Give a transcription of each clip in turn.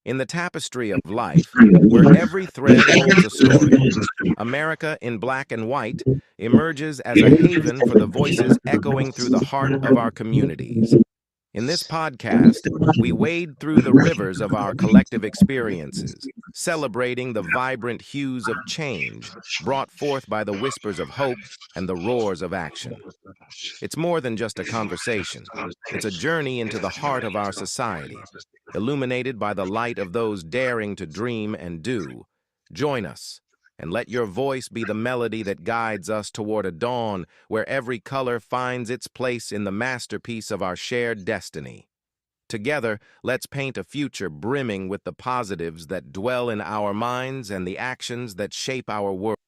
In the tapestry of life, where every thread holds a story, America in black and white emerges as a haven for the voices echoing through the heart of our communities. In this podcast, we wade through the rivers of our collective experiences, celebrating the vibrant hues of change brought forth by the whispers of hope and the roars of action. It's more than just a conversation. It's a journey into the heart of our society, illuminated by the light of those daring to dream and do. Join us, and let your voice be the melody that guides us toward a dawn where every color finds its place in the masterpiece of our shared destiny. Together, let's paint a future brimming with the positives that dwell in our minds and the actions that shape our world.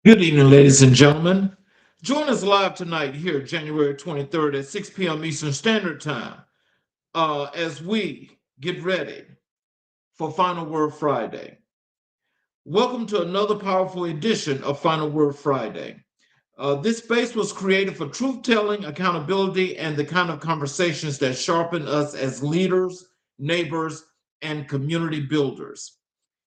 Good evening, ladies and gentlemen. Join us live tonight here, January 23rd at 6 p.m. Eastern Standard Time, as we get ready for Final Word Friday. Welcome to another powerful edition of Final Word Friday. This space was created for truth-telling, accountability, and the kind of conversations that sharpen us as leaders, neighbors, and community builders.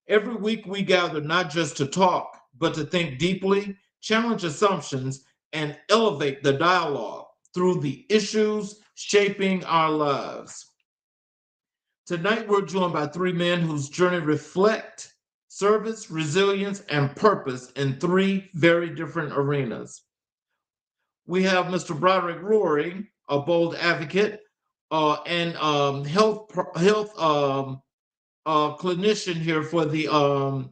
Every week we gather not just to talk, but to think deeply, challenge assumptions, and elevate the dialogue through the issues shaping our lives. Tonight we're joined by three men whose journey reflect service, resilience, and purpose in three very different arenas. We have Mr. Broderick Rory, a bold advocate and health clinician here for the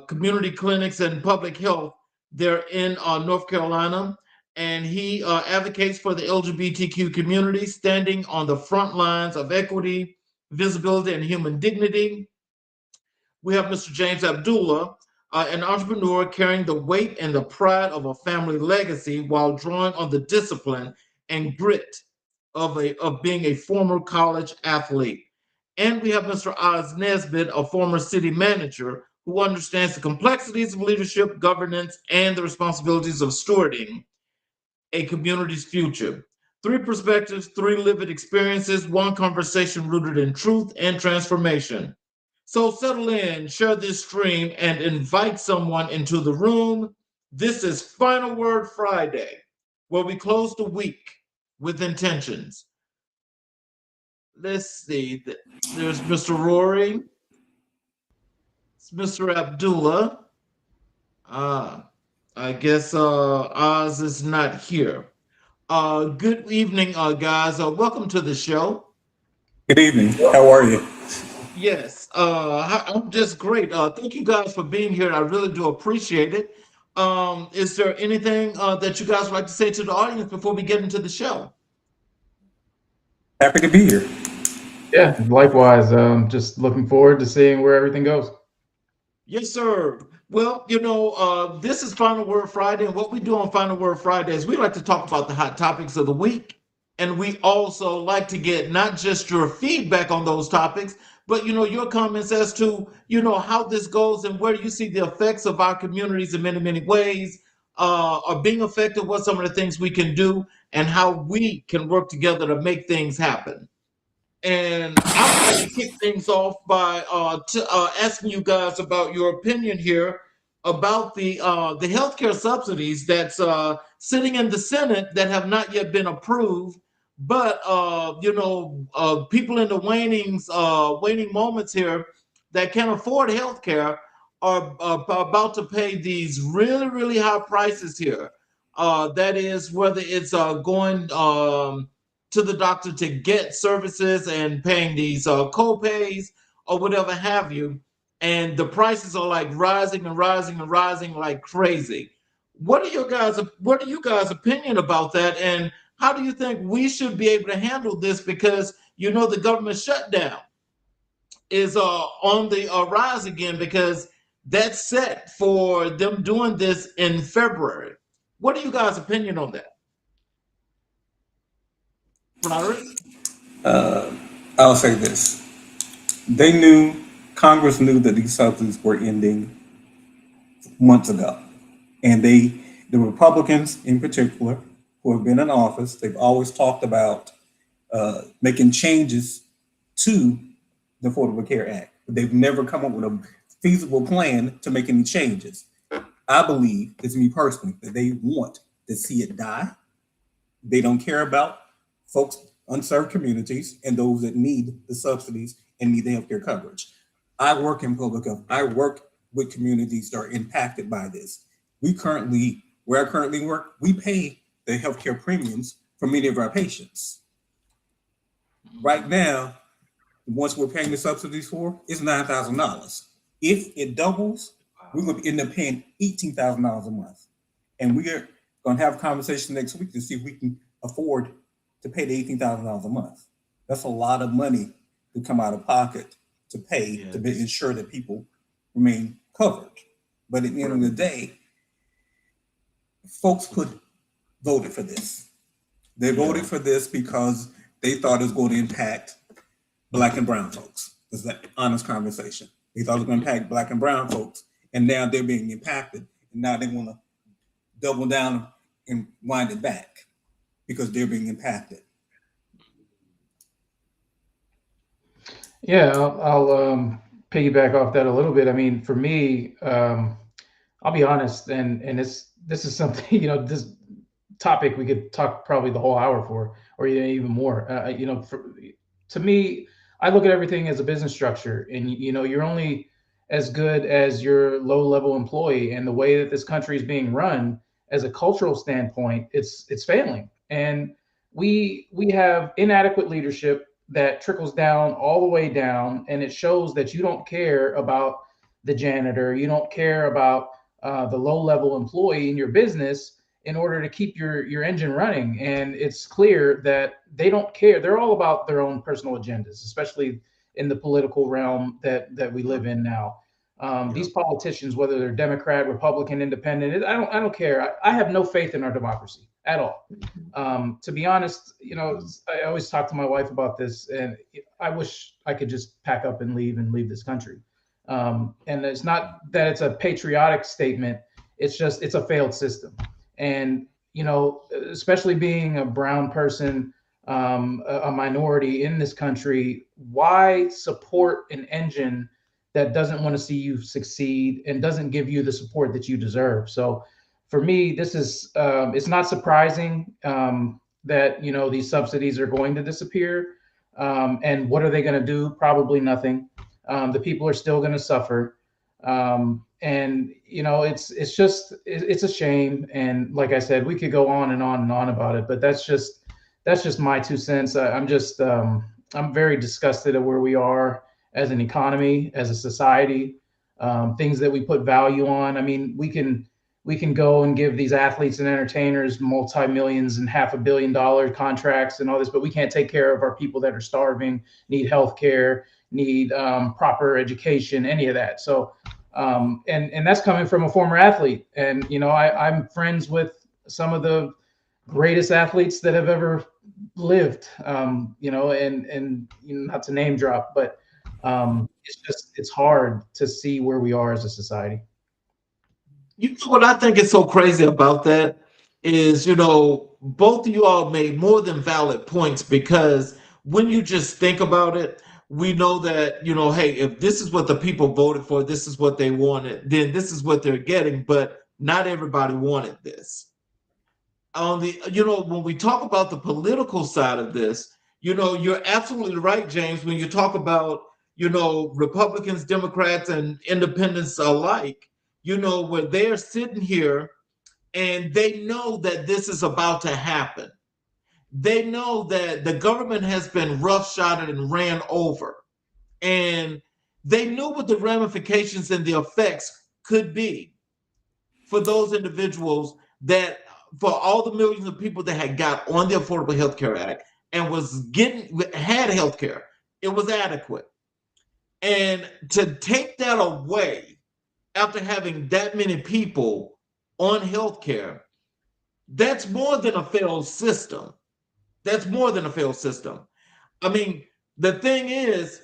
community clinics and public health there in North Carolina. And he advocates for the LGBTQ community, standing on the front lines of equity, visibility, and human dignity. We have Mr. James Abdullah, an entrepreneur carrying the weight and the pride of a family legacy while drawing on the discipline and grit of being a former college athlete. And we have Mr. Oz Nesbitt, a former city manager who understands the complexities of leadership, governance, and the responsibilities of stewarding a community's future. Three perspectives, three lived experiences, one conversation rooted in truth and transformation. So settle in, share this stream, and invite someone into the room. This is Final Word Friday, where we close the week with intentions. Let's see. There's Mr. Rory. It's Mr. Abdullah. I guess Oz is not here. Good evening, guys. Welcome to the show. Good evening. How are you? Yes, I'm just great. Thank you guys for being here. I really do appreciate it. Is there anything that you guys would like to say to the audience before we get into the show? Happy to be here. Yeah, likewise. Just looking forward to seeing where everything goes. Yes, sir. Well, this is Final Word Friday, and what we do on Final Word Friday is we like to talk about the hot topics of the week, and we also like to get not just your feedback on those topics, but your comments as to how this goes and where you see the effects of our communities in many, many ways are being affected, what some of the things we can do, and how we can work together to make things happen. And I would like to kick things off by asking you guys about your opinion here about the healthcare subsidies that's sitting in the Senate that have not yet been approved. But people in the waning moments here that can afford healthcare are about to pay these really, really high prices here. That is whether it's going to the doctor to get services and paying these co-pays or whatever have you. And the prices are like rising and rising and rising like crazy. What are you guys' opinion about that? And how do you think we should be able to handle this? Because the government shutdown is on the rise again, because that's set for them doing this in February. What are you guys' opinion on that? Robert? I'll say this. They knew, Congress knew that these subsidies were ending months ago. And the Republicans in particular, who have been in office, they've always talked about making changes to the Affordable Care Act. But they've never come up with a feasible plan to make any changes. I believe, it's me personally, that they want to see it die. They don't care about folks, unserved communities, and those that need the subsidies and need the healthcare coverage. I work in public health. I work with communities that are impacted by this. Where I currently work, we pay the healthcare premiums for many of our patients. Right now, once we're paying the subsidies for, it's $9,000. If it doubles, we're going to end up paying $18,000 a month. And we are going to have a conversation next week to see if we can afford to pay the $18,000 a month. That's a lot of money to come out of pocket to pay to ensure that people remain covered. But at the end of the day, folks voted for this. They voted for this because they thought it was going to impact Black and brown folks. It's that honest conversation. They thought it was going to impact Black and brown folks, and now they're being impacted, and now they want to double down and wind it back because they're being impacted. Yeah, I'll piggyback off that a little bit. I mean, for me, I'll be honest, and this is something, this topic we could talk probably the whole hour for, or even more. To me, I look at everything as a business structure, and you're only as good as your low-level employee. And the way that this country is being run, as a cultural standpoint, it's failing. And we have inadequate leadership that trickles down all the way down, and it shows that you don't care about the janitor, you don't care about the low-level employee in your business in order to keep your engine running. And it's clear that they don't care. They're all about their own personal agendas, especially in the political realm that we live in now. These politicians, whether they're Democrat, Republican, Independent, I don't care. I have no faith in our democracy at all. To be honest, I always talk to my wife about this, and I wish I could just pack up and leave this country. And it's not that it's a patriotic statement. It's just, it's a failed system. And, especially being a brown person, a minority in this country, why support an engine that doesn't want to see you succeed and doesn't give you the support that you deserve? So for me, this is, it's not surprising that, these subsidies are going to disappear. And what are they going to do? Probably nothing. The people are still going to suffer. And it's a shame. And like I said, we could go on and on and on about it, but that's just my 2 cents. I'm very disgusted at where we are as an economy, as a society, things that we put value on. I mean, we can go and give these athletes and entertainers multi-millions and $500 million contracts and all this, but we can't take care of our people that are starving, need healthcare, need proper education, any of that. So, and that's coming from a former athlete. And, I'm friends with some of the greatest athletes that have ever lived, and not to name drop, but it's hard to see where we are as a society. What I think is so crazy about that is, both of you all made more than valid points, because when you just think about it, we know that, hey, if this is what the people voted for, this is what they wanted, then this is what they're getting. But not everybody wanted this. On the, when we talk about the political side of this, you're absolutely right, James, when you talk about, Republicans, Democrats, and independents alike, where they're sitting here and they know that this is about to happen. They know that the government has been roughshod and ran over. And they knew what the ramifications and the effects could be for those individuals, that for all the millions of people that had got on the Affordable Health Care Act and had health care, it was adequate. And to take that away after having that many people on health care, that's more than a failed system. That's more than a failed system. I mean, the thing is,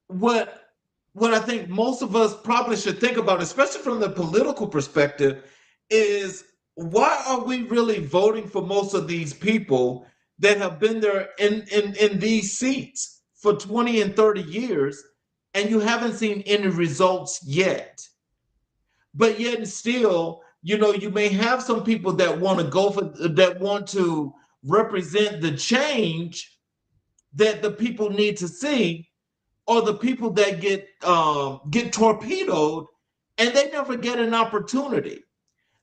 what I think most of us probably should think about, especially from the political perspective, is why are we really voting for most of these people that have been there in these seats for 20 and 30 years, and you haven't seen any results yet. But yet and still, you may have some people that want to that want to represent the change that the people need to see, or the people that get torpedoed and they never get an opportunity.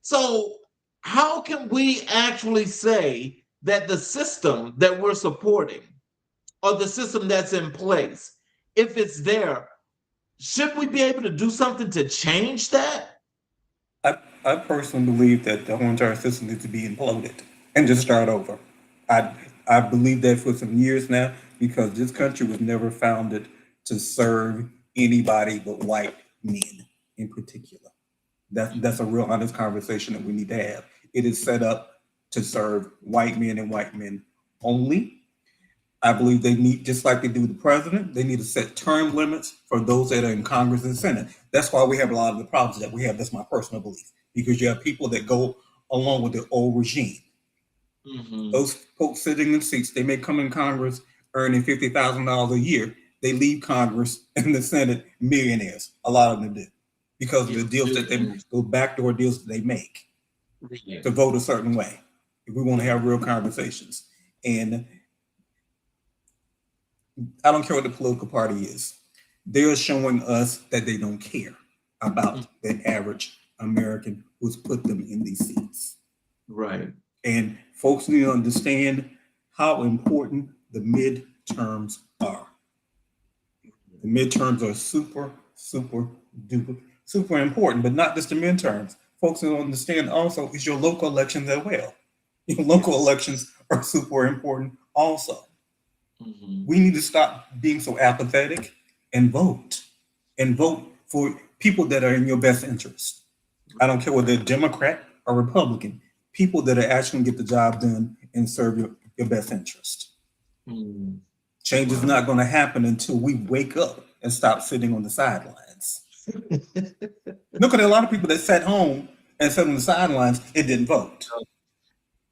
So how can we actually say that the system that we're supporting, or the system that's in place, if it's there, should we be able to do something to change that? I personally believe that the whole entire system needs to be imploded and just start over. I believe that for some years now, because this country was never founded to serve anybody but white men in particular. That's a real honest conversation that we need to have. It is set up to serve white men and white men only. I believe they need, just like they do with the president, they need to set term limits for those that are in Congress and Senate. That's why we have a lot of the problems that we have. That's my personal belief, because you have people that go along with the old regime. Mm-hmm. Those folks sitting in seats, they may come in Congress earning $50,000 a year. They leave Congress and the Senate millionaires. A lot of them do, because of the deals that those backdoor deals that they make to vote a certain way. If we want to have real conversations, and I don't care what the political party is, they're showing us that they don't care about the average American who's put them in these seats. Right. And folks need to understand how important the midterms are. The midterms are super important, but not just the midterms. Folks need to understand also is your local elections as well. Your local elections are super important also. Mm-hmm. We need to stop being so apathetic and vote for people that are in your best interest. I don't care whether they're Democrat or Republican, people that are actually going to get the job done and serve your best interest. Mm-hmm. Change is not going to happen until we wake up and stop sitting on the sidelines. Look at a lot of people that sat home and sat on the sidelines and didn't vote.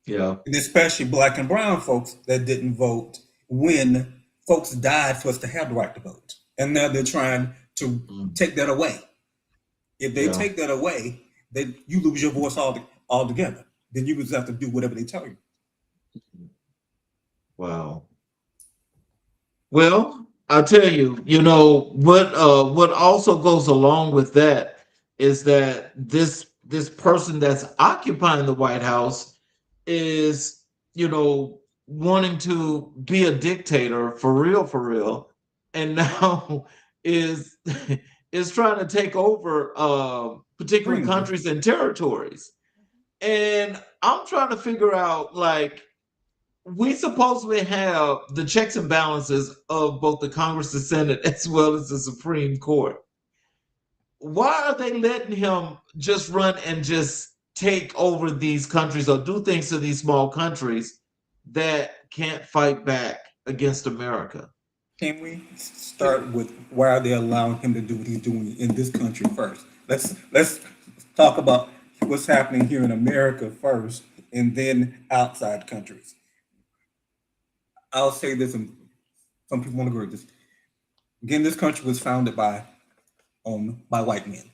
Yeah. And especially Black and brown folks that didn't vote when folks died for us to have the right to vote. And now they're trying to take that away. If they take that away, then you lose your voice altogether. Then you just have to do whatever they tell you. Wow. Well, I'll tell you, what also goes along with that is that this person that's occupying the White House is, wanting to be a dictator for real, and now is trying to take over particular countries and territories. And I'm trying to figure out, like, we supposedly have the checks and balances of both the Congress, the Senate, as well as the Supreme Court. Why are they letting him just run and just take over these countries or do things to these small countries that can't fight back against America? Can we start with why are they allowing him to do what he's doing in this country first? Let's talk about what's happening here in America first, and then outside countries. I'll say this, and some people won't agree with this. Again, this country was founded by white men.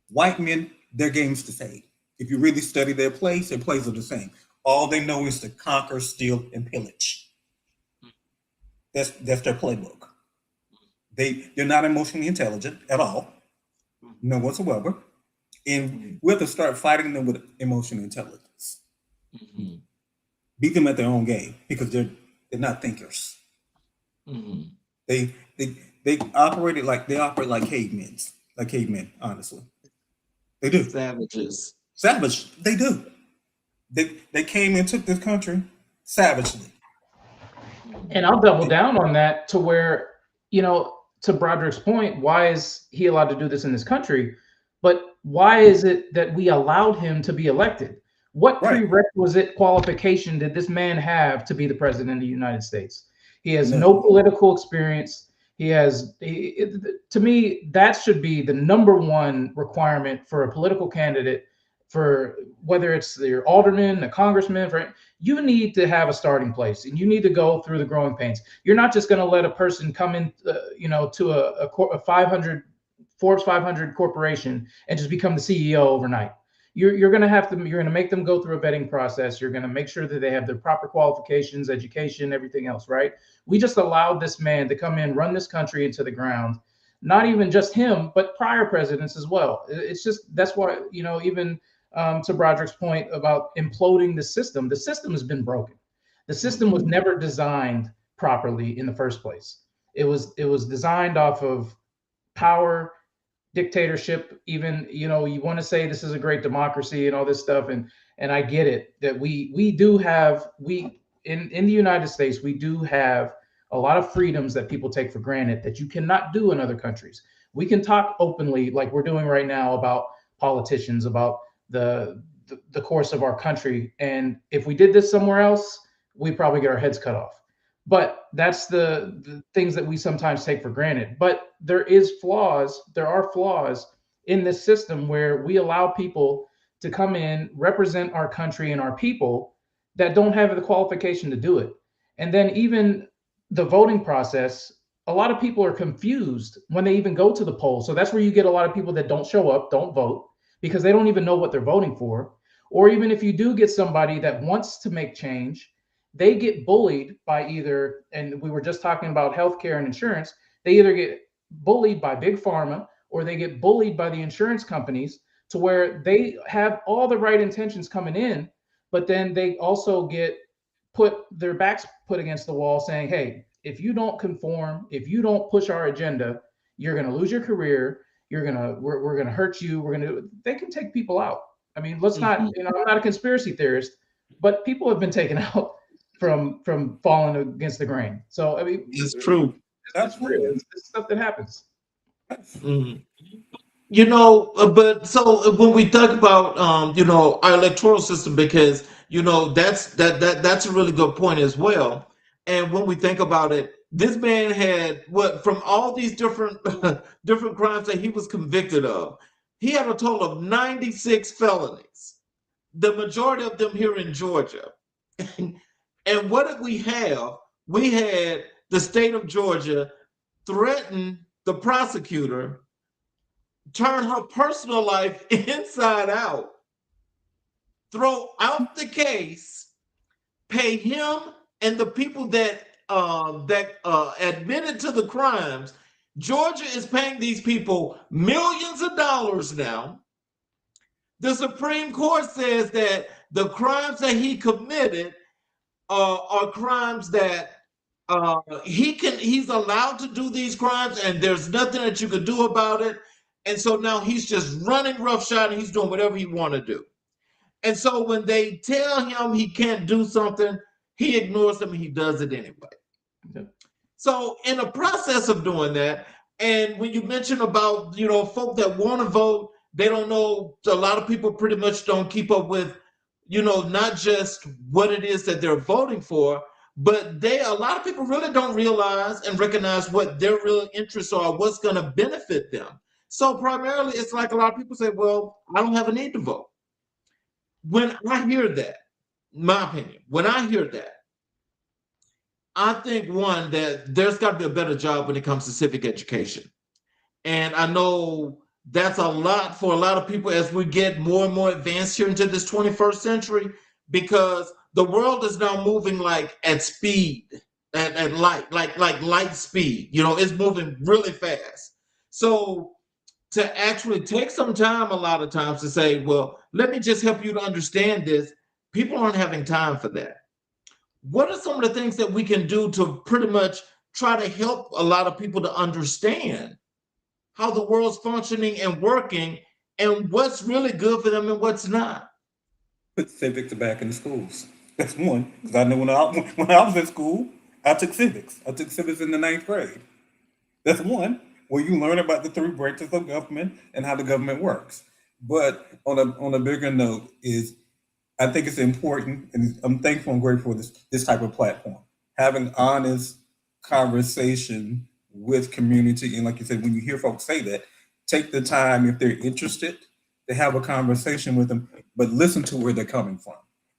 White men, their game's the same. If you really study their plays are the same. All they know is to conquer, steal, and pillage. That's their playbook. They're not emotionally intelligent at all, no whatsoever. And we have to start fighting them with emotional intelligence. Mm-hmm. Beat them at their own game, because they're not thinkers. Mm-hmm. They operate like cavemen, honestly. They do. Savage. They do. They came and took this country savagely. And I'll double down on that to where, to Broderick's point, why is he allowed to do this in this country? But why is it that we allowed him to be elected? What prerequisite qualification did this man have to be the president of the United States? He has no political experience. To me, that should be the number one requirement for a political candidate for whether it's your alderman, the congressman, you need to have a starting place, and you need to go through the growing pains. You're not just going to let a person come in, to a 500 Forbes 500 corporation and just become the CEO overnight. You're going to make them go through a vetting process. You're going to make sure that they have the proper qualifications, education, everything else, right? We just allowed this man to come in, run this country into the ground. Not even just him, but prior presidents as well. It's just, that's why, even to Broderick's point about imploding the system has been broken. The system was never designed properly in the first place. It was designed off of power, dictatorship. Even, you want to say this is a great democracy and all this stuff, and I get it, that we do have, in the United States, we do have a lot of freedoms that people take for granted that you cannot do in other countries. We can talk openly, like we're doing right now, about politicians, about the course of our country. And if we did this somewhere else, we'd probably get our heads cut off. But that's the things that we sometimes take for granted. But there are flaws in this system where we allow people to come in, represent our country and our people that don't have the qualification to do it. And then even the voting process, a lot of people are confused when they even go to the poll. So that's where you get a lot of people that don't show up, don't vote, because they don't even know what they're voting for. Or even if you do get somebody that wants to make change, they get bullied by either, and we were just talking about healthcare and insurance, they either get bullied by big pharma or they get bullied by the insurance companies, to where they have all the right intentions coming in, but then they also get their backs put against the wall saying, hey, if you don't conform, if you don't push our agenda, you're going to lose your career. We're going to hurt you. They can take people out. I mean, let's not, I'm not a conspiracy theorist, but people have been taken out from falling against the grain. So, I mean, it's true. That's real. It's stuff that happens. Mm. But so when we talk about our electoral system, because that's a really good point as well. And when we think about it, this man had from all these different different crimes that he was convicted of, he had a total of 96 felonies, the majority of them here in Georgia. And what did we have? We had the state of Georgia threaten the prosecutor, turn her personal life inside out, throw out the case, pay him and the people that admitted to the crimes. Georgia is paying these people millions of dollars now. The Supreme Court says that the crimes that he committed are crimes that he's allowed to do these crimes, and there's nothing that you could do about it. And so now he's just running roughshod and he's doing whatever he want to do. And so when they tell him he can't do something, he ignores them and he does it anyway. Okay. So in the process of doing that, and when you mention about, folk that want to vote, they don't know, a lot of people pretty much don't keep up with, not just what it is that they're voting for, but a lot of people really don't realize and recognize what their real interests are, what's going to benefit them. So primarily, it's like a lot of people say, well, I don't have a need to vote. When I hear that, my opinion, when I hear that, I think, one, that there's got to be a better job when it comes to civic education. And I know that's a lot for a lot of people as we get more and more advanced here into this 21st century, because the world is now moving like at speed, at light, like light speed. It's moving really fast. So to actually take some time a lot of times to say, well, let me just help you to understand this, people aren't having time for that. What are some of the things that we can do to pretty much try to help a lot of people to understand how the world's functioning and working and what's really good for them and what's not? Put civics back in the schools. That's one. Because I know when I was in school, I took civics. I took civics in the 9th grade. That's one, where you learn about the 3 branches of government and how the government works. But on a bigger note is, I think it's important, and I'm thankful and grateful for this type of platform. Having honest conversation with community, and like you said, when you hear folks say that, take the time, if they're interested, to have a conversation with them, but listen to where they're coming from.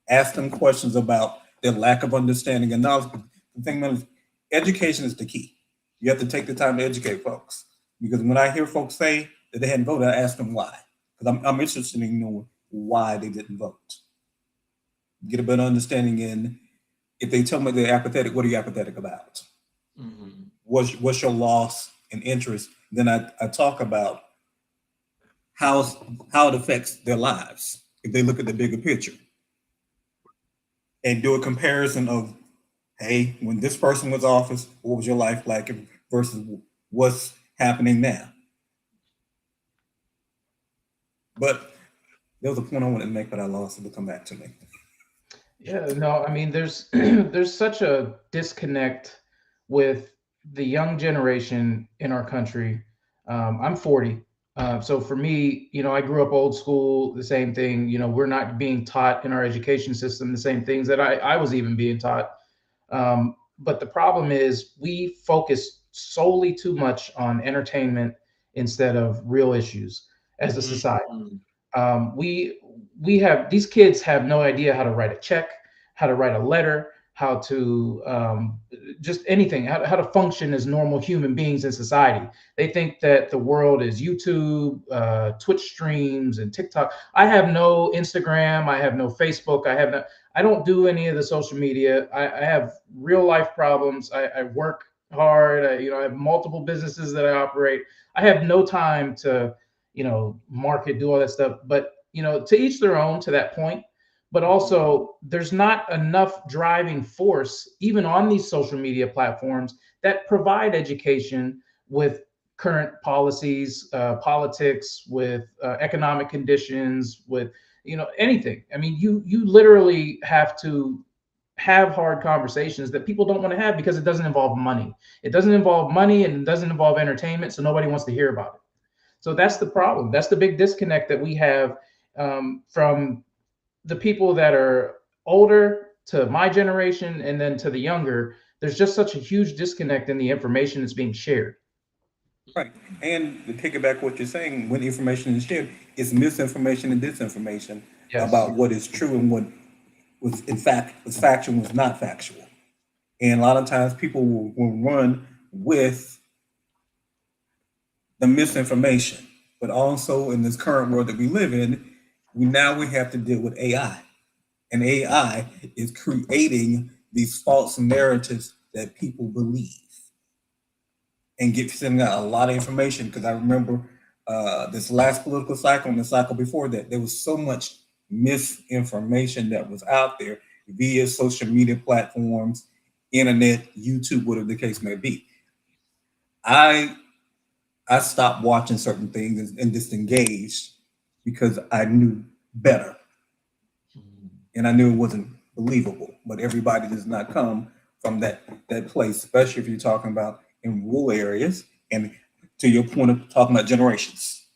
Ask them questions about their lack of understanding and knowledge. The thing is, education is the key. You have to take the time to educate folks. Because when I hear folks say that they hadn't voted, I ask them why. Because I'm interested in knowing why they didn't vote. Get a better understanding in, if they tell me they're apathetic, what are you apathetic about? Mm-hmm. What's your loss in interest? Then I talk about how it affects their lives if they look at the bigger picture and do a comparison of, hey, when this person was office, what was your life like versus what's happening now? But there was a point I wanted to make, but I lost it. It'll come back to me. Yeah, no, I mean, there's there's such a disconnect with the young generation in our country. I'm 40. So for me, I grew up old school, the same thing. We're not being taught in our education system the same things that I was even being taught. But the problem is we focus solely too much on entertainment instead of real issues as a society. We have, these kids have no idea how to write a check, how to write a letter, how to just anything, how to function as normal human beings in society. They think that the world is YouTube, Twitch streams, and TikTok. I have no Instagram. I have no Facebook. I don't do any of the social media. I have real life problems. I work hard. I have multiple businesses that I operate. I have no time to market, do all that stuff. But to each their own to that point. But also, there's not enough driving force, even on these social media platforms, that provide education with current policies, politics, with economic conditions, with anything. I mean, you literally have to have hard conversations that people don't want to have because it doesn't involve money. It doesn't involve money and it doesn't involve entertainment, so nobody wants to hear about it. So that's the problem. That's the big disconnect that we have from the people that are older to my generation and then to the younger. There's just such a huge disconnect in the information that's being shared. Right. And to piggyback what you're saying, when information is shared, it's misinformation and disinformation about what is true and what was in fact was factual was not factual. And a lot of times people will run with the misinformation. But also in this current world that we live in, we have to deal with AI. And AI is creating these false narratives that people believe and sending out a lot of information. Because I remember this last political cycle and the cycle before that, there was so much misinformation that was out there via social media platforms, internet, YouTube, whatever the case may be. I stopped watching certain things and disengaged because I knew better. And I knew it wasn't believable, but everybody does not come from that place, especially if you're talking about in rural areas. And to your point of talking about generations,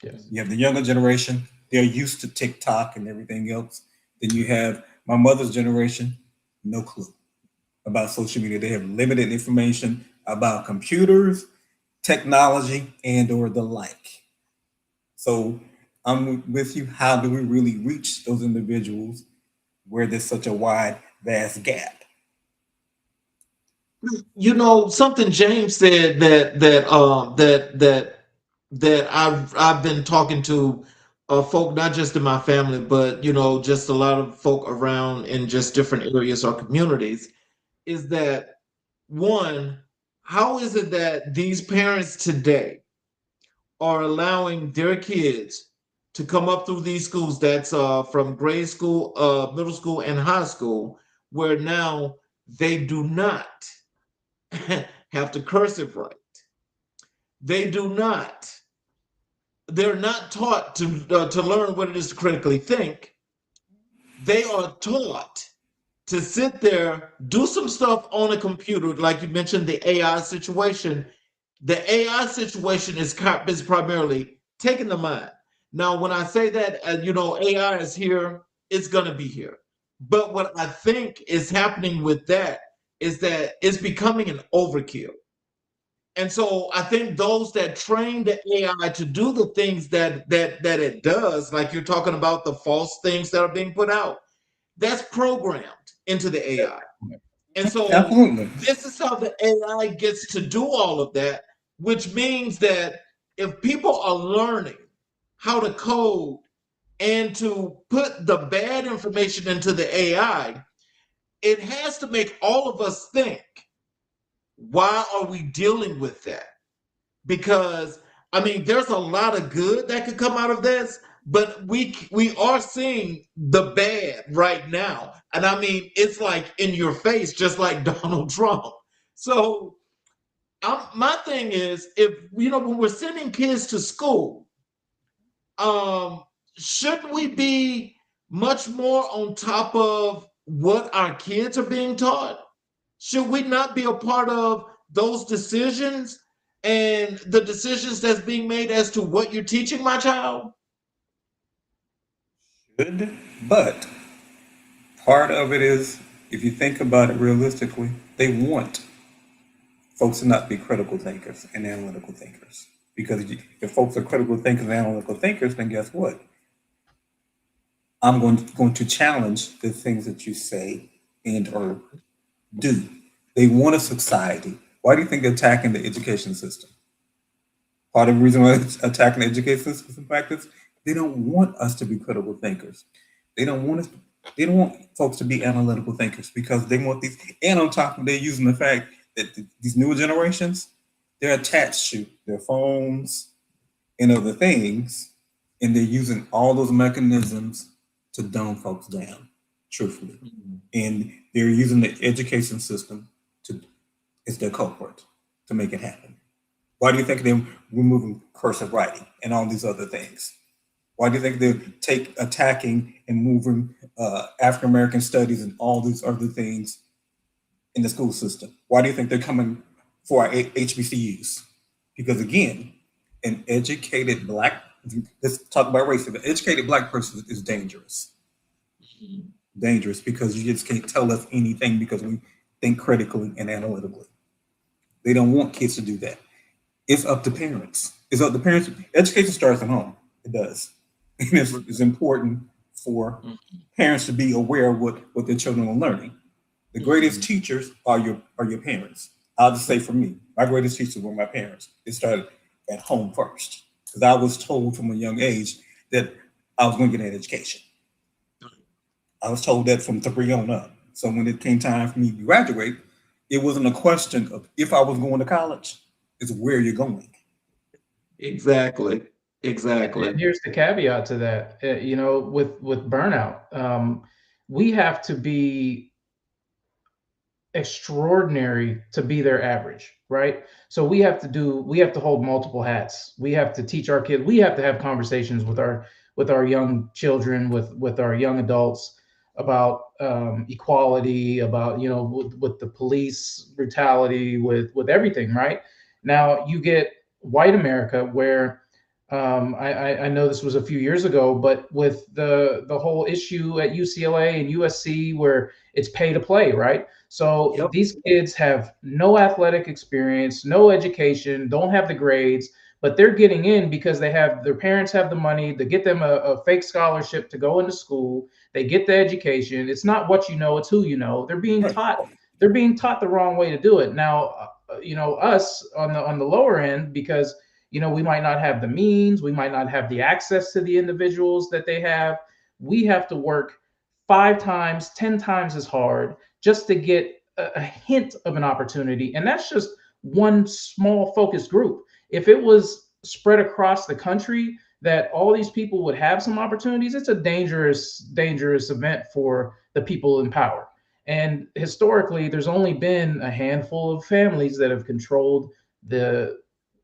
yes, you have the younger generation, they're used to TikTok and everything else. Then you have my mother's generation, no clue about social media. They have limited information about computers, technology, and or the like. So I'm with you. How do we really reach those individuals where there's such a wide, vast gap? Something James said that I've been talking to folk, not just in my family, but just a lot of folk around in just different areas or communities, is that one, how is it that these parents today are allowing their kids to come up through these schools that's from grade school, middle school, and high school, where now they do not have to cursive write. They do not. They're not taught to learn what it is to critically think. They are taught to sit there, do some stuff on a computer, like you mentioned, the AI situation. The AI situation is primarily taking the mind. Now, when I say that, AI is here, it's going to be here. But what I think is happening with that is that it's becoming an overkill. And so I think those that train the AI to do the things that it does, like you're talking about the false things that are being put out, that's programmed into the AI. And so Absolutely. this is how the AI gets to do all of that, which means that if people are learning how to code and to put the bad information into the AI, it has to make all of us think, why are we dealing with that? Because I mean, there's a lot of good that could come out of this, but we are seeing the bad right now, and I mean, it's like in your face, just like Donald Trump. So my thing is, if when we're sending kids to school, um, shouldn't we be much more on top of what our kids are being taught? Should we not be a part of those decisions and the decisions that's being made as to what you're teaching my child? Should, but part of it is, if you think about it realistically, they want folks to not be critical thinkers and analytical thinkers. Because if folks are critical thinkers and analytical thinkers, then guess what? I'm going to challenge the things that you say and or do. They want a society. Why do you think they're attacking the education system? Part of the reason why they're attacking the education system, in fact, is they don't want us to be critical thinkers. They don't want us. They don't want folks to be analytical thinkers because they want these. And on top of, they're using the fact that these newer generations, they're attached to their phones and other things, and they're using all those mechanisms to dumb folks down, truthfully. And they're using the education system to, it's their culprit to make it happen. Why do you think they're removing cursive writing and all these other things? Why do you think they're attacking and moving African American studies and all these other things in the school system? Why do you think they're coming for our HBCUs? Because again, an educated black, let's talk about racism. An educated black person is dangerous. Dangerous because you just can't tell us anything because we think critically and analytically. They don't want kids to do that. It's up to parents. It's up to parents. Education starts at home. It does. And it's important for parents to be aware of what their children are learning. The greatest teachers are your parents. I'll just say for me, my greatest teachers were my parents. It started at home first because I was told from a young age that I was going to get an education. I was told that from 3 on up. So when it came time for me to graduate, it wasn't a question of if I was going to college, it's where you're going. Exactly. And here's the caveat to that. With burnout, we have to be extraordinary to be their average, right? So we have to hold multiple hats. We have to teach our kids. We have to have conversations with our young children, with our young adults about equality, about with the police brutality, with everything. Right now, you get white America where I know this was a few years ago, but with the whole issue at UCLA and USC where it's pay to play, right? So these kids have no athletic experience, no education, don't have the grades, but they're getting in because their parents have the money to get them a fake scholarship to go into school. They get the education. It's not what you know, it's who you know. They're being taught. They're being taught the wrong way to do it. Now, us on the lower end, because we might not have the means, we might not have the access to the individuals that they have. We have to work 5 times, 10 times as hard just to get a hint of an opportunity. And that's just one small focused group. If it was spread across the country, that all these people would have some opportunities, it's a dangerous, dangerous event for the people in power. And historically, there's only been a handful of families that have controlled the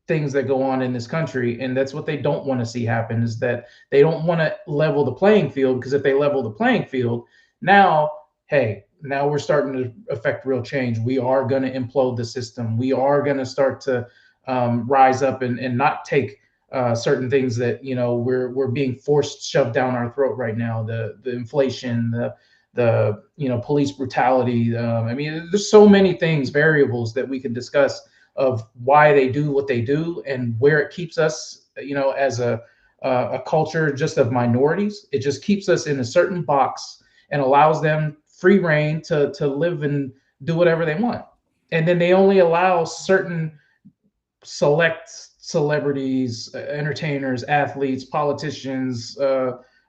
things that go on in this country, and that's what they don't want to see happen, is that they don't want to level the playing field, because if they level the playing field, now we're starting to affect real change. We are going to implode the system. We are going to start to rise up and not take certain things that we're being forced shoved down our throat right now. The inflation, the police brutality. I mean, there's so many things, variables that we can discuss of why they do what they do and where it keeps us, as a culture just of minorities. It just keeps us in a certain box and allows them free reign to live and do whatever they want. And then they only allow certain select celebrities, entertainers, athletes, politicians,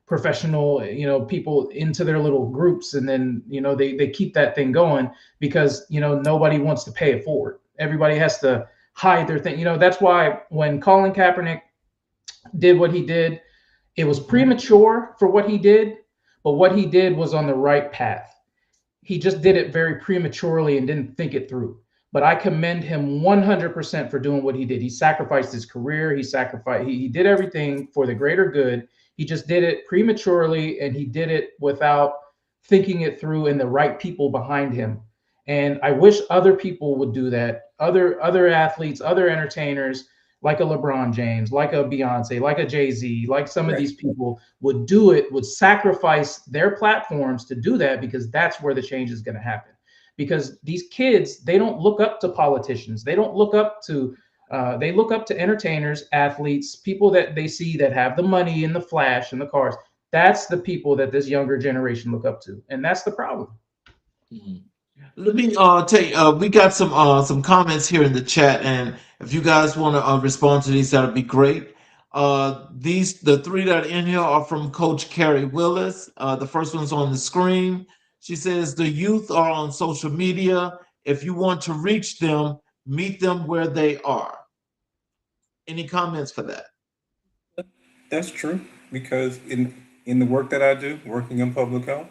professional, people into their little groups, and then they keep that thing going because nobody wants to pay it forward. Everybody has to hide their thing. That's why when Colin Kaepernick did what he did, it was premature for what he did, but what he did was on the right path. He just did it very prematurely and didn't think it through. But I commend him 100% for doing what he did. He sacrificed his career. He did everything for the greater good. He just did it prematurely, and he did it without thinking it through and the right people behind him. And I wish other people would do that. Other athletes, other entertainers, like a LeBron James, like a Beyonce, like a Jay-Z, like some of these people would do it, would sacrifice their platforms to do that, because that's where the change is going to happen. Because these kids, they don't look up to politicians. They don't look up to, they look up to entertainers, athletes, people that they see that have the money and the flash and the cars. That's the people that this younger generation look up to. And that's the problem. Mhm. Let me tell you, we got some comments here in the chat, and if you guys want to respond to these, that'd be great. The three that are in here are from Coach Carrie Willis. The first one's on the screen. She says the youth are on social media. If you want to reach them, meet them where they are. Any comments for that? That's true, because in the work that I do, working in public health,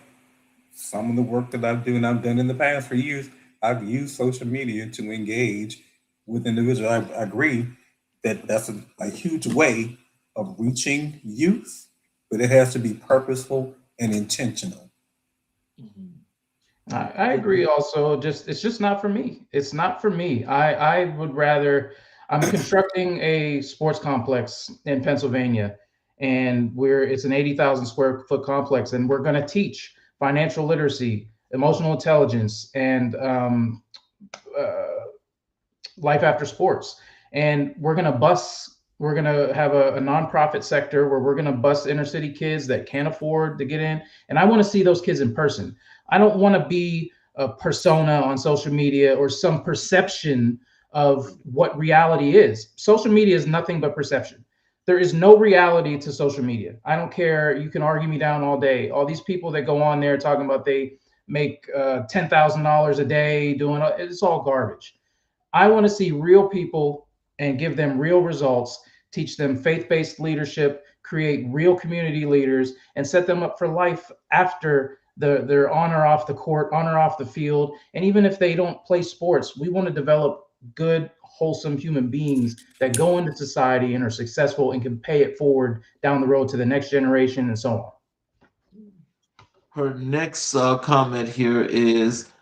some of the work that I do and I've done in the past for years, I've used social media to engage with individuals. I agree that that's a huge way of reaching youth, but it has to be purposeful and intentional. I agree also. It's just not for me. It's not for me. I would rather, I'm constructing a sports complex in Pennsylvania, and it's an 80,000 square foot complex, and we're going to teach financial literacy, emotional intelligence, and life after sports. And we're going to have a nonprofit sector where we're going to bus inner city kids that can't afford to get in. And I want to see those kids in person. I don't want to be a persona on social media or some perception of what reality is. Social media is nothing but perception. There is no reality to social media. I don't care. You can argue me down all day. All these people that go on there talking about they make $10,000 a day doing it's all garbage. I want to see real people and give them real results, teach them faith-based leadership, create real community leaders, and set them up for life after they're on or off the court, on or off the field. And even if they don't play sports, we want to develop good, wholesome human beings that go into society and are successful and can pay it forward down the road to the next generation and so on. Her next comment here is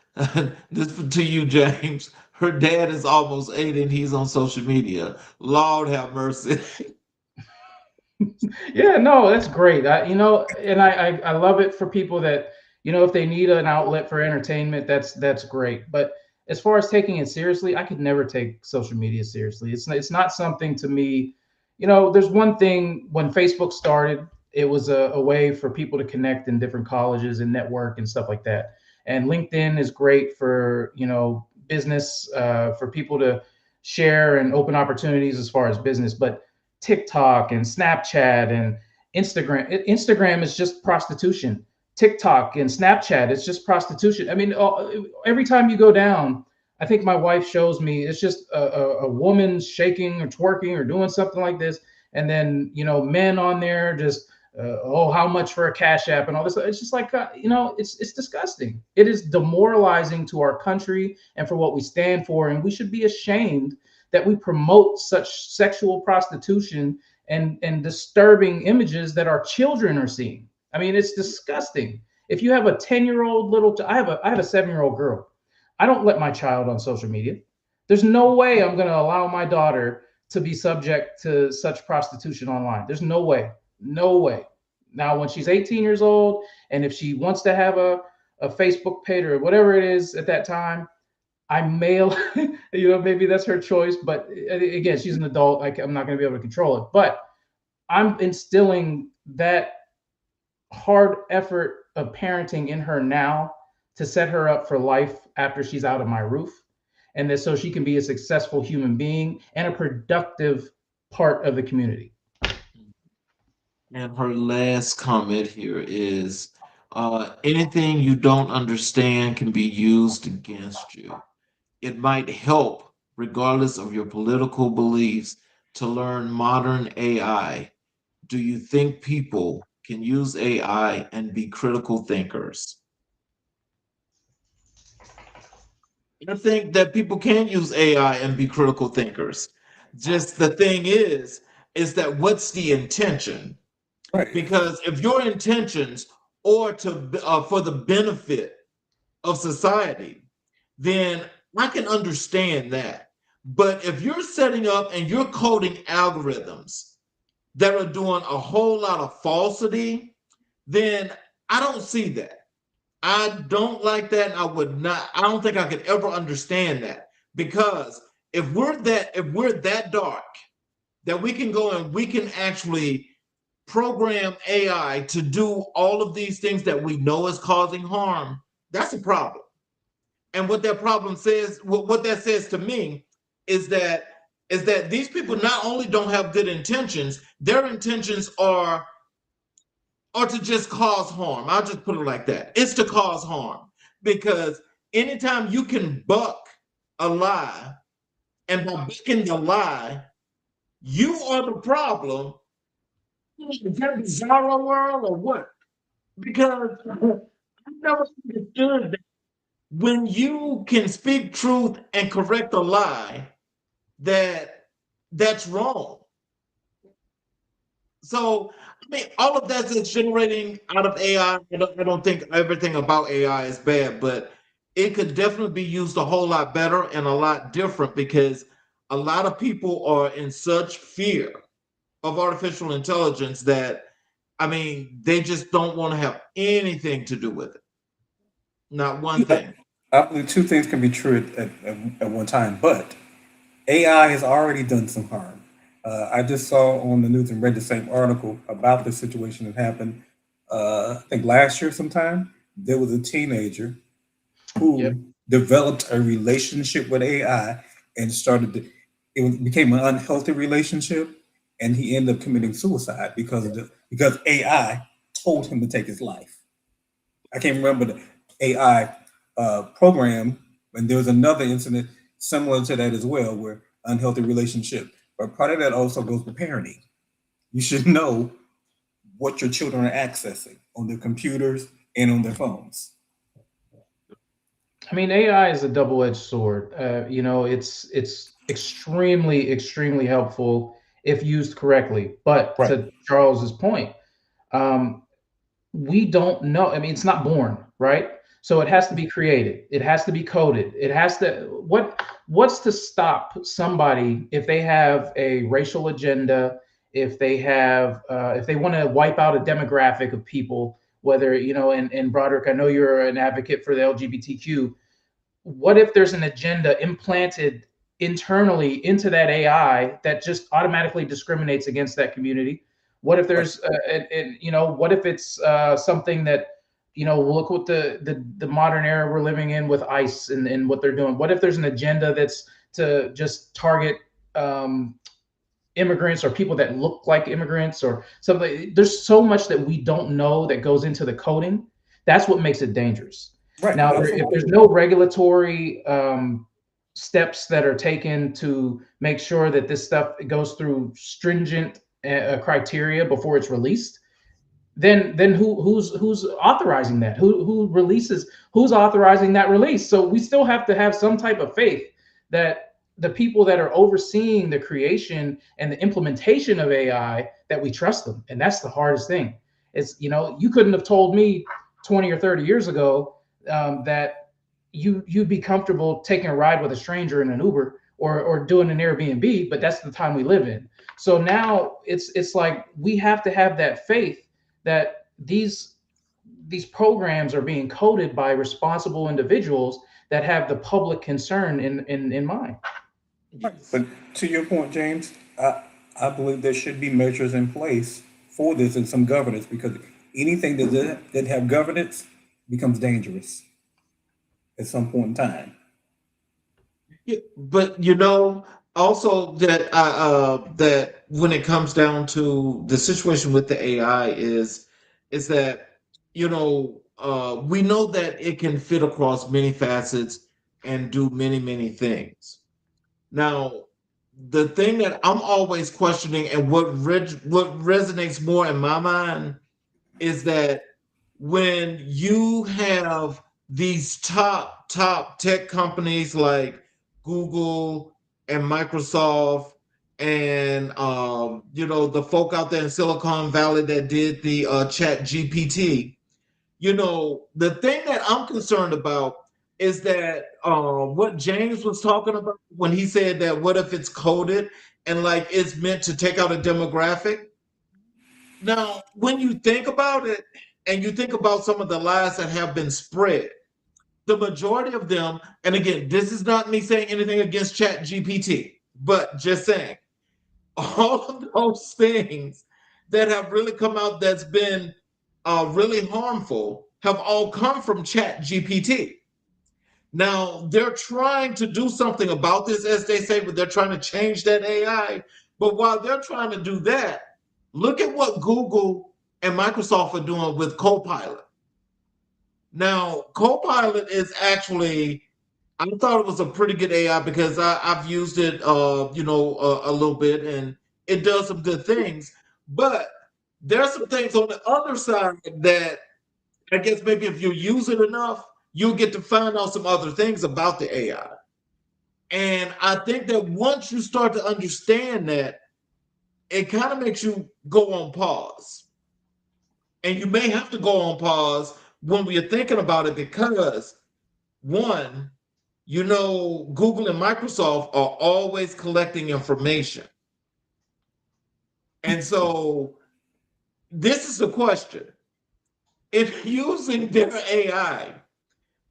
this to you, James. Her dad is almost 80 and he's on social media. Lord have mercy. Yeah, no, that's great. I love it for people that, if they need an outlet for entertainment, that's great. But as far as taking it seriously, I could never take social media seriously. It's not something to me. There's one thing. When Facebook started, it was a way for people to connect in different colleges and network and stuff like that. And LinkedIn is great for, business, for people to share and open opportunities as far as business. But TikTok and Snapchat and Instagram is just prostitution. TikTok and Snapchat, it's just prostitution. I mean, every time you go down, I think my wife shows me, it's just a woman shaking or twerking or doing something like this. And then, men on there just, how much for a Cash App and all this. It's just like, it's disgusting. It is demoralizing to our country and for what we stand for. And we should be ashamed that we promote such sexual prostitution and disturbing images that our children are seeing. I mean, it's disgusting. If you have a 10-year-old I have a 7-year-old girl. I don't let my child on social media. There's no way I'm going to allow my daughter to be subject to such prostitution online. There's no way. No way. Now, when she's 18 years old, and if she wants to have a Facebook page or whatever it is at that time, I may, you know, maybe that's her choice, but again, she's an adult. I'm not going to be able to control it. But I'm instilling that hard effort of parenting in her now to set her up for life after she's out of my roof, and that so she can be a successful human being and a productive part of the community. And her last comment here is anything you don't understand can be used against you. It might help, regardless of your political beliefs, to learn modern AI. Do you think people can use AI and be critical thinkers? I think that people can use AI and be critical thinkers. Just the thing is that what's the intention? Right. Because if your intentions are to for the benefit of society, then I can understand that. But if you're setting up and you're coding algorithms that are doing a whole lot of falsity, then I don't see that. I don't like that, and I would not. I don't think I could ever understand that because if we're that dark that we can go and we can actually program AI to do all of these things that we know is causing harm, that's a problem. And what that problem says, what that says to me is that these people not only don't have good intentions, their intentions are to just cause harm. I'll just put it like that. It's to cause harm because anytime you can buck a lie, and by bucking the lie, you are the problem. Is that a bizarro world or what? Because I've never understood that when you can speak truth and correct a lie, that's wrong. So I mean, all of that is generating out of AI. I don't think everything about AI is bad, but it could definitely be used a whole lot better and a lot different because a lot of people are in such fear of artificial intelligence that I mean, they just don't want to have anything to do with it. Not one thing. I believe two things can be true at one time, but AI has already done some harm. I just saw on the news and read the same article about the situation that happened. I think last year sometime there was a teenager Yep. who developed a relationship with AI and became an unhealthy relationship, and he ended up committing suicide because AI told him to take his life. I can't remember the AI program, and there was another incident similar to that as well, where unhealthy relationship. But part of that also goes with parenting. You should know what your children are accessing on their computers and on their phones. I mean, AI is a double-edged sword. You know, it's extremely helpful if used correctly. But Right. to Charles's point, um, we don't know. I mean, it's not born, right? So it has to be created. It has to be coded. It has to what's to stop somebody if they have a racial agenda, if they want to wipe out a demographic of people, whether, you know, and Broderick, I know you're an advocate for the LGBTQ. What if there's an agenda implanted internally into that AI that just automatically discriminates against that community? What if Right. there's, you know, what if it's something that, you know, look what the modern era we're living in with ICE and what they're doing. What if there's an agenda that's to just target um, immigrants or people that look like immigrants or something? There's so much that we don't know that goes into the coding. That's what makes it dangerous. Right. Now, if there's Absolutely. no regulatory steps that are taken to make sure that this stuff goes through stringent criteria before it's released, then who's authorizing that? Who's authorizing that release? So we still have to have some type of faith that the people that are overseeing the creation and the implementation of AI, that we trust them. And that's the hardest thing. It's, you know, you couldn't have told me 20 or 30 years ago that you'd be comfortable taking a ride with a stranger in an Uber or doing an Airbnb, but that's the time we live in. So now it's like we have to have that faith that these programs are being coded by responsible individuals that have the public concern in mind. But to your point, James, I believe there should be measures in place for this and some governance, because anything that have governance becomes dangerous at some point in time. Yeah, but also that when it comes down to the situation with the AI is that we know that it can fit across many facets and do many things. Now, the thing that I'm always questioning and what resonates more in my mind is that when you have these top tech companies like Google and Microsoft and the folk out there in Silicon Valley that did the Chat GPT, the thing that I'm concerned about is that what James was talking about when he said that what if it's coded and like it's meant to take out a demographic. Now, when you think about it and you think about some of the lies that have been spread, the majority of them, and again, this is not me saying anything against Chat GPT, but just saying all of those things that have really come out that's been really harmful have all come from Chat GPT. Now, they're trying to do something about this, as they say, but they're trying to change that AI. But while they're trying to do that, look at what Google and Microsoft are doing with Copilot. Now, Copilot is actually, I thought it was a pretty good AI because I've used it, a little bit, and it does some good things. But there's some things on the other side that I guess maybe if you use it enough, you'll get to find out some other things about the AI. And I think that once you start to understand that, it kind of makes you go on pause. And you may have to go on pause when we're thinking about it because, one, Google and Microsoft are always collecting information. And so this is the question. If using their AI,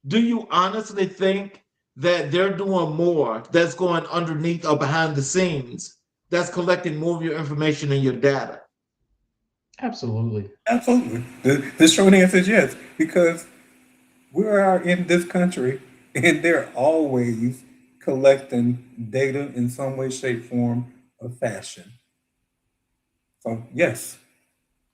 do you honestly think that they're doing more that's going underneath or behind the scenes that's collecting more of your information and your data? Absolutely. Absolutely. The short answer is yes, because we are in this country and they're always collecting data in some way, shape, form, or fashion. So, yes.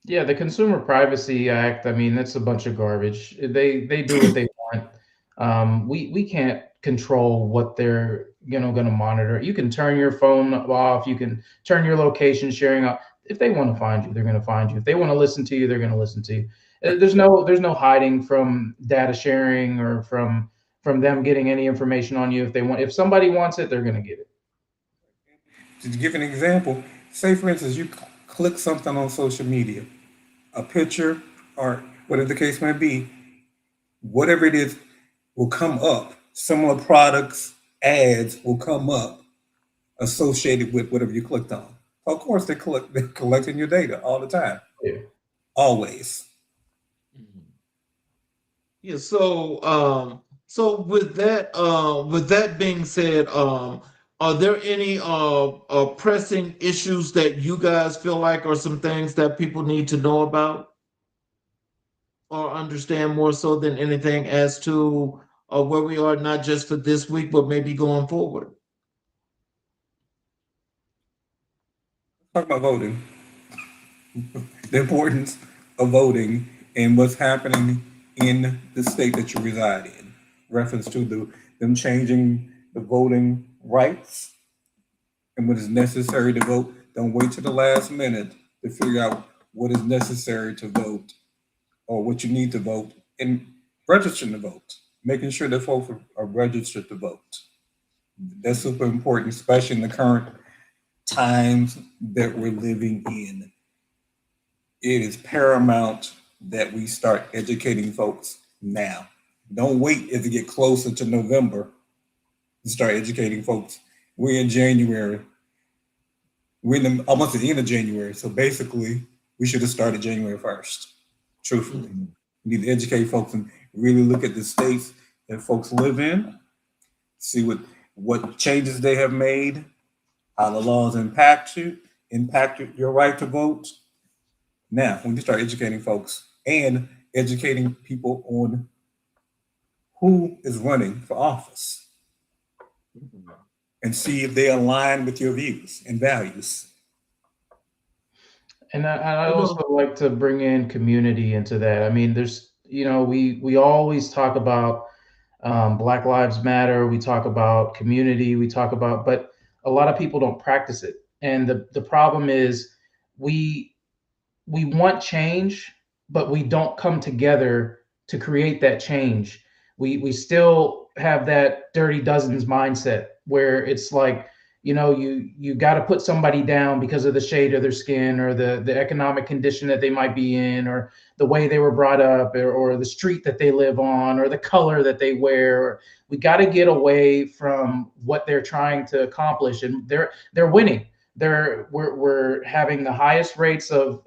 Yeah, the Consumer Privacy Act, I mean, that's a bunch of garbage. They do what they want. We can't control what they're going to monitor. You can turn your phone off. You can turn your location sharing off. If they want to find you, they're going to find you. If they want to listen to you, they're going to listen to you. There's no hiding from data sharing or from them getting any information on you. If somebody wants it, they're going to get it. To give an example, say for instance, you click something on social media, a picture or whatever the case might be, whatever it is will come up. Similar products, ads will come up associated with whatever you clicked on. Of course, they're collecting your data all the time. Yeah. Always. Yeah. So with that being said, are there any pressing issues that you guys feel like are some things that people need to know about or understand more so than anything as to where we are, not just for this week, but maybe going forward? Talk about voting. The importance of voting and what's happening in the state that you reside in. Reference to them changing the voting rights and what is necessary to vote. Don't wait to the last minute to figure out what is necessary to vote or what you need to vote, and registering to vote, making sure that folks are registered to vote. That's super important, especially in the current times that we're living in. It is paramount that we start educating folks now. Don't wait as it get closer to November to start educating folks. We're in January. We're almost at the end of January. So basically, we should have started January 1st. Truthfully, we need to educate folks and really look at the states that folks live in, see what changes they have made, how the laws impact your right to vote. Now, when you start educating folks and educating people on who is running for office and see if they align with your views and values. And I also like to bring in community into that. I mean, there's, we always talk about Black Lives Matter. We talk about community. We talk about, but a lot of people don't practice it. And the problem is we want change, but we don't come together to create that change. We still have that dirty dozens mindset where it's like, you got to put somebody down because of the shade of their skin or the economic condition that they might be in, or the way they were brought up, or the street that they live on, or the color that they wear. We got to get away from what they're trying to accomplish, and they're winning. We're having the highest rates of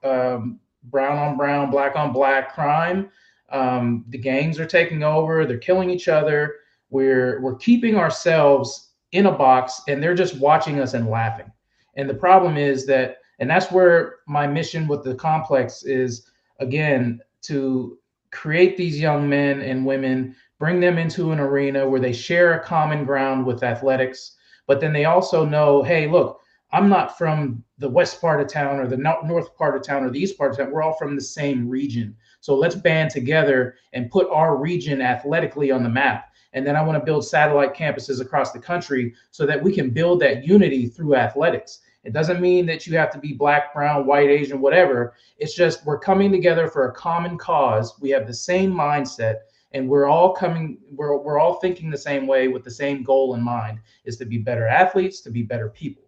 brown on brown, black on black crime. The gangs are taking over. They're killing each other. We're keeping ourselves in a box, and they're just watching us and laughing. And the problem is that, and that's where my mission with the complex is, again, to create these young men and women, bring them into an arena where they share a common ground with athletics, but then they also know, hey, look, I'm not from the west part of town or the north part of town or the east part of town. We're all from the same region. So let's band together and put our region athletically on the map. And then I want to build satellite campuses across the country so that we can build that unity through athletics. It doesn't mean that you have to be black, brown, white, Asian, whatever. It's just we're coming together for a common cause. We have the same mindset, and we're all thinking the same way with the same goal in mind, is to be better athletes, to be better people.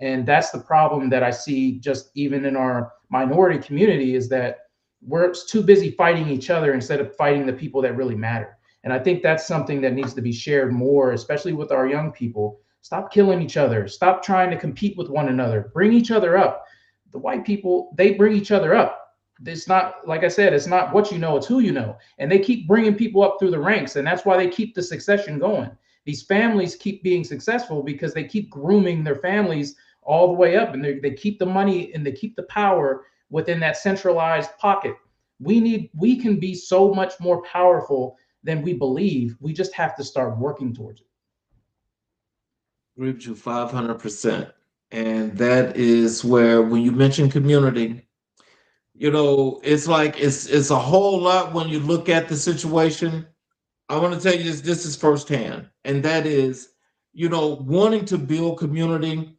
And that's the problem that I see just even in our minority community, is that we're too busy fighting each other instead of fighting the people that really matter. And I think that's something that needs to be shared more, especially with our young people. Stop killing each other. Stop trying to compete with one another. Bring each other up. The white people, they bring each other up. It's not, like I said, it's not what you know, it's who you know. And they keep bringing people up through the ranks. And that's why they keep the succession going. These families keep being successful because they keep grooming their families all the way up. And they keep the money and they keep the power within that centralized pocket. We can be so much more powerful than we believe. We just have to start working towards it. Agree with you 500%. And that is where, when you mention community, it's like it's a whole lot when you look at the situation. I want to tell you this is firsthand, and that is, wanting to build community.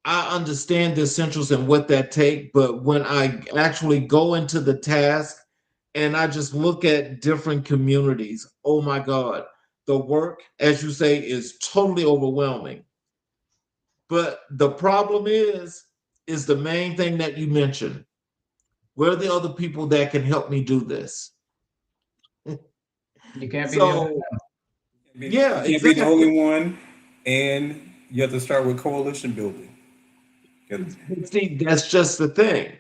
I understand the essentials and what that take, but when I actually go into the task and I just look at different communities, oh my God, the work, as you say, is totally overwhelming. But the problem is the main thing that you mentioned. Where are the other people that can help me do this? You can't be the only one. Yeah, you can't be the only one, and you have to start with coalition building. See, that's just the thing,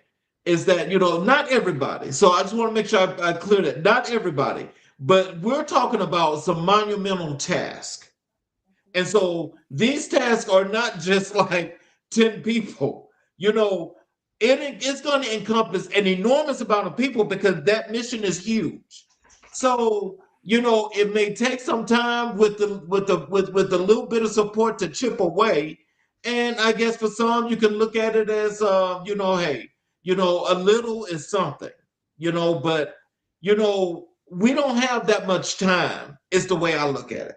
is that, not everybody. So I just want to make sure I clear that. Not everybody, but we're talking about some monumental task. And so these tasks are not just like 10 people, it's going to encompass an enormous amount of people because that mission is huge. So, it may take some time with the little bit of support to chip away. And I guess for some, you can look at it as, hey, a little is something, but, we don't have that much time, is the way I look at it.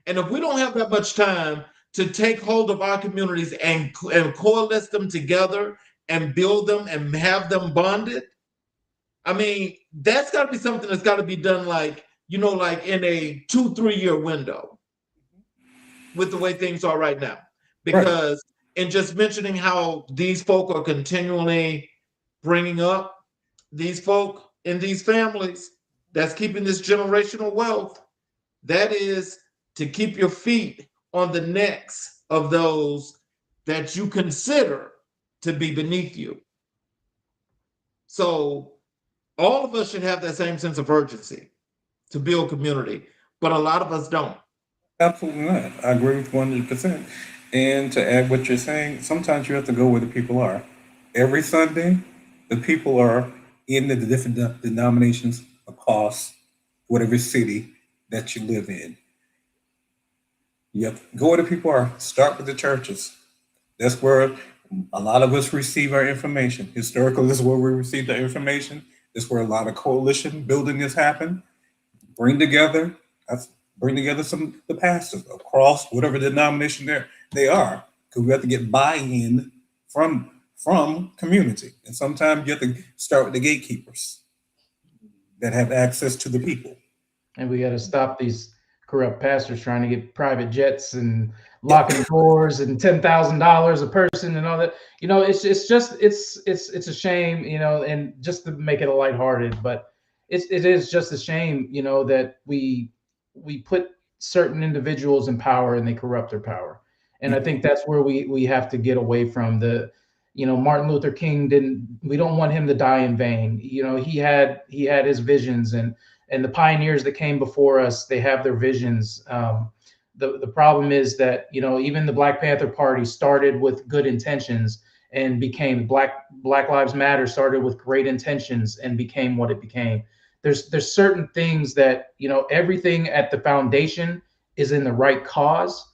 And if we don't have that much time to take hold of our communities and coalesce them together and build them and have them bonded, I mean, that's got to be something that's got to be done like in a 2-3 year window with the way things are right now. Because in just mentioning how these folk are continually bringing up these folk in these families, that's keeping this generational wealth, that is to keep your feet on the necks of those that you consider to be beneath you. So all of us should have that same sense of urgency. to build community, but a lot of us don't. Absolutely not. I agree with 100%. And to add what you're saying, sometimes you have to go where the people are. Every Sunday, the people are in the different denominations across whatever city that you live in. You have to go where the people are. Start with the churches. That's where a lot of us receive our information. Historically, this is where we receive the information. This is where a lot of coalition building has happened. Bring together, that's bring together some the pastors across whatever denomination they are, because we have to get buy-in from community. And sometimes you have to start with the gatekeepers that have access to the people. And we got to stop these corrupt pastors trying to get private jets and locking doors and $10,000 a person and all that. You know, it's just it's a shame, you know, and just to make it a lighthearted, but it is just a shame, you know, that we put certain individuals in power and they corrupt their power. And I think that's where we have to get away from the, you know, Martin Luther King we don't want him to die in vain. You know, he had his visions, and the pioneers that came before us, they have their visions. The problem is that, you know, even the Black Panther Party started with good intentions and became Black Lives Matter started with great intentions and became what it became. There's certain things that, you know, everything at the foundation is in the right cause,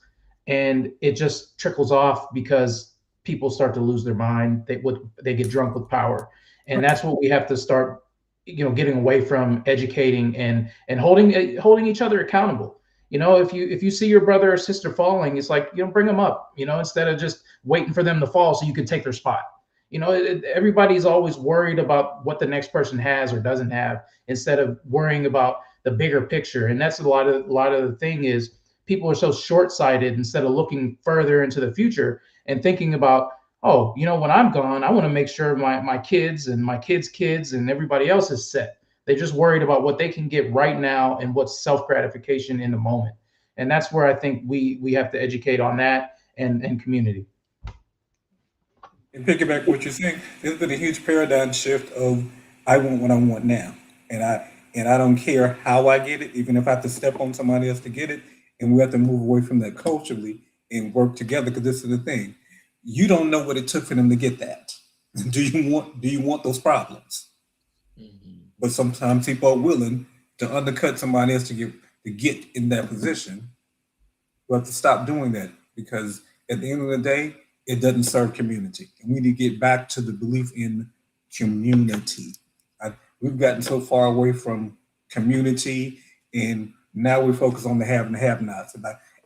and it just trickles off because people start to lose their mind. They get drunk with power, and that's what we have to start, you know, getting away from, educating and holding each other accountable. You know, if you see your brother or sister falling, it's like, you know, bring them up, you know, instead of just waiting for them to fall so you can take their spot. You know, everybody's always worried about what the next person has or doesn't have, instead of worrying about the bigger picture. And that's a lot of the thing is people are so short-sighted instead of looking further into the future and thinking about, oh, you know, when I'm gone, I want to make sure my kids and my kids' kids and everybody else is set. They're just worried about what they can get right now and what's self-gratification in the moment. And that's where I think we have to educate on that and community. And piggyback what you're saying, there's been a huge paradigm shift of I want what I want now, and I don't care how I get it, even if I have to step on somebody else to get it. And we have to move away from that culturally and work together, because this is the thing: you don't know what it took for them to get that. Do you want those problems? Mm-hmm. But sometimes people are willing to undercut somebody else to get in that position. We have to stop doing that, because at the end of the day, it doesn't serve community. And we need to get back to the belief in community. We've gotten so far away from community, and now we focus on the have and the have-nots.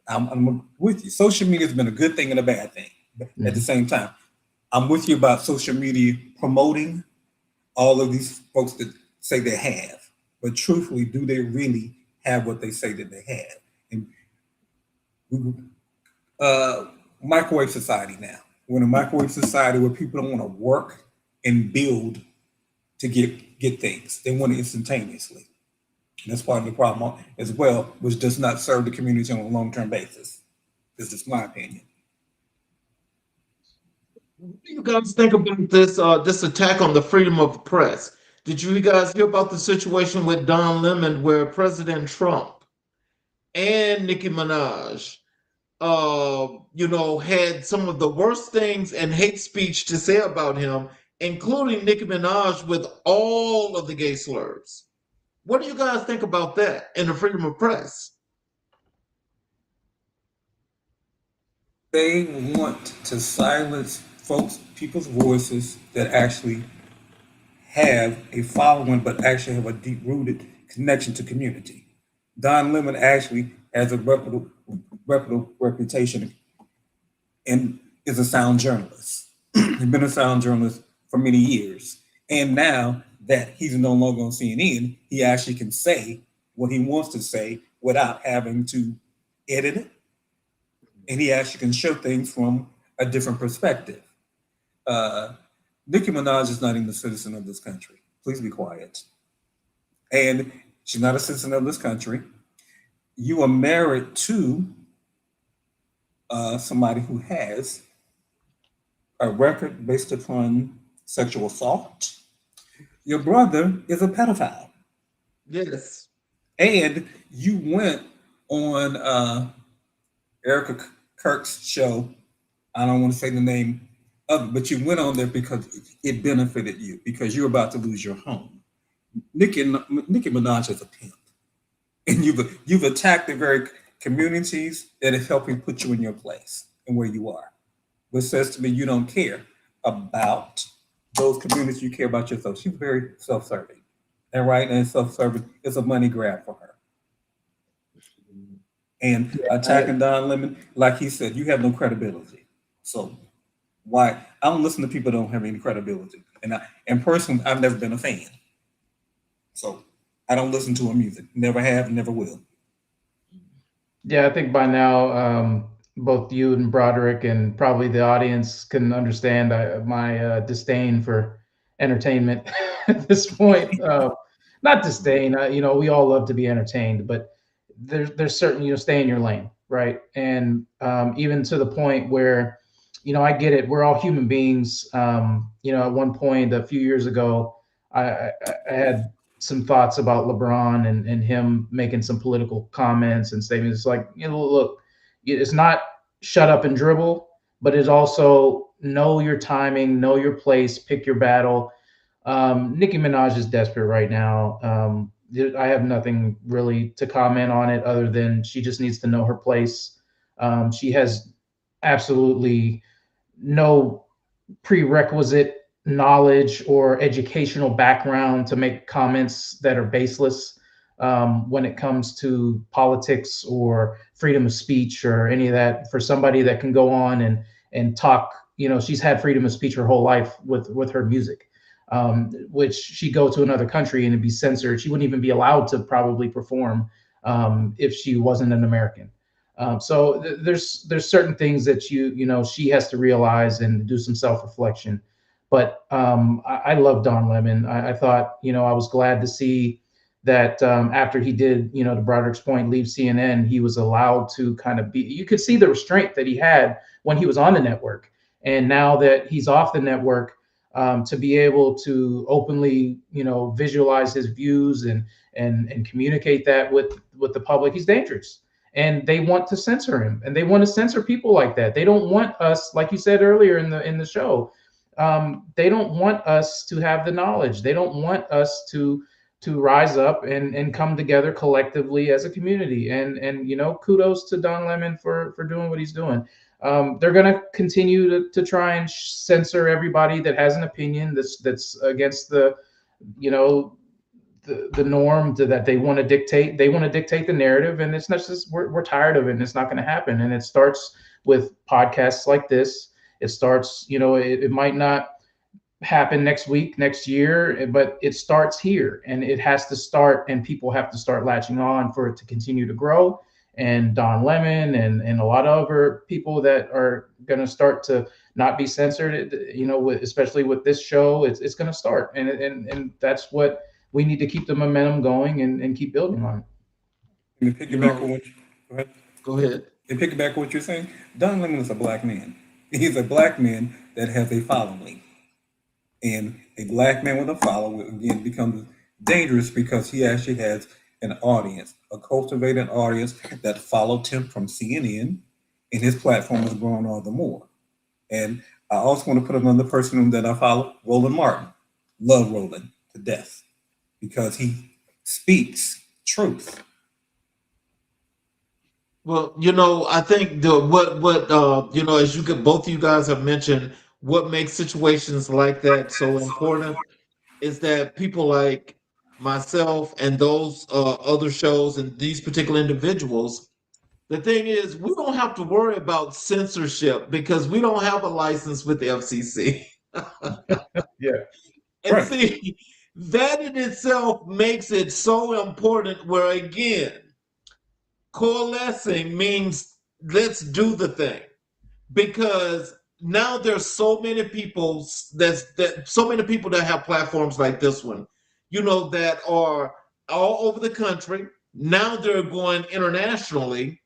I'm with you. Social media has been a good thing and a bad thing at the same time. I'm with you about social media promoting all of these folks that say they have, but truthfully, do they really have what they say that they have? And microwave society now. We're in a microwave society where people don't want to work and build to get things. They want it instantaneously. And that's part of the problem as well, which does not serve the community on a long-term basis. This is my opinion. What do you guys think about this attack on the freedom of the press? Did you guys hear about the situation with Don Lemon, where President Trump and Nicki Minaj you know, had some of the worst things and hate speech to say about him, including Nicki Minaj with all of the gay slurs? What do you guys think about that and the freedom of press? They want to silence people's voices that actually have a following, but actually have a deep-rooted connection to community. Don Lemon actually has a reputable reputation and is a sound journalist. He's been a sound journalist for many years. And now that he's no longer on CNN, he actually can say what he wants to say without having to edit it. And he actually can show things from a different perspective. Nicki Minaj is not even a citizen of this country. Please be quiet. And she's not a citizen of this country. You are married to somebody who has a record based upon sexual assault. Your brother is a pedophile. Yes. And you went on Erica Kirk's show. I don't want to say the name of it, but you went on there because it benefited you because you're about to lose your home. Nicki Minaj is a pimp, and you've attacked the very communities that is helping put you in your place and where you are, which says to me you don't care about those communities. You care about yourself. She's very self-serving, and right, and self-serving is a money grab for her. And attacking Don Lemon, like he said, you have no credibility. So why? I don't listen to people that don't have any credibility. And personally, I've never been a fan. So I don't listen to her music. Never have, never will. Yeah, I think by now, both you and Broderick and probably the audience can understand my disdain for entertainment at this point. Not disdain, we all love to be entertained, but there's certain, stay in your lane, right? And even to the point where, I get it. We're all human beings. At one point a few years ago, I had some thoughts about LeBron and him making some political comments and statements. It's like, look, it's not shut up and dribble, but it's also know your timing, know your place, pick your battle. Nicki Minaj is desperate right now. I have nothing really to comment on it other than she just needs to know her place. She has absolutely no prerequisite knowledge or educational background to make comments that are baseless when it comes to politics or freedom of speech or any of that. For somebody that can go on and talk, she's had freedom of speech her whole life with her music. Which she'd go to another country and it'd be censored. She wouldn't even be allowed to probably perform if she wasn't an American. So there's certain things that she has to realize and do some self-reflection. But I love Don Lemon. I thought, I was glad to see that after he did, to Broderick's point, leave CNN, he was allowed to kind of be, you could see the restraint that he had when he was on the network. And now that he's off the network, to be able to openly, visualize his views and communicate that with the public, he's dangerous. And they want to censor him, and they want to censor people like that. They don't want us, like you said earlier in the show, they don't want us to have the knowledge. They don't want us to rise up and come together collectively as a community. And kudos to Don Lemon for doing what he's doing. They're going to continue to try and censor everybody that has an opinion that's against the norm that they want to dictate. They want to dictate the narrative, and it's not just we're tired of it, and it's not going to happen. And it starts with podcasts like this. It starts, it might not happen next week, next year, but it starts here, and it has to start, and people have to start latching on for it to continue to grow. And Don Lemon and a lot of other people that are going to start to not be censored, especially with this show, it's going to start. And that's what we need to keep the momentum going and keep building on. And to piggyback on what Go ahead. And piggyback on what you're saying, Don Lemon is a black man. He's a black man that has a following. And a black man with a following, again, becomes dangerous because he actually has an audience, a cultivated audience that followed him from CNN, and his platform is growing all the more. And I also want to put another person that I follow, Roland Martin. Love Roland to death because he speaks truth. Well, I think as both of you guys have mentioned, what makes situations like that so important is that people like myself and those other shows and these particular individuals, the thing is, we don't have to worry about censorship because we don't have a license with the FCC. Yeah. And Right. see, that in itself makes it so important where, again, coalescing means let's do the thing. Because now there's so many people that have platforms like this one, that are all over the country. Now they're going internationally,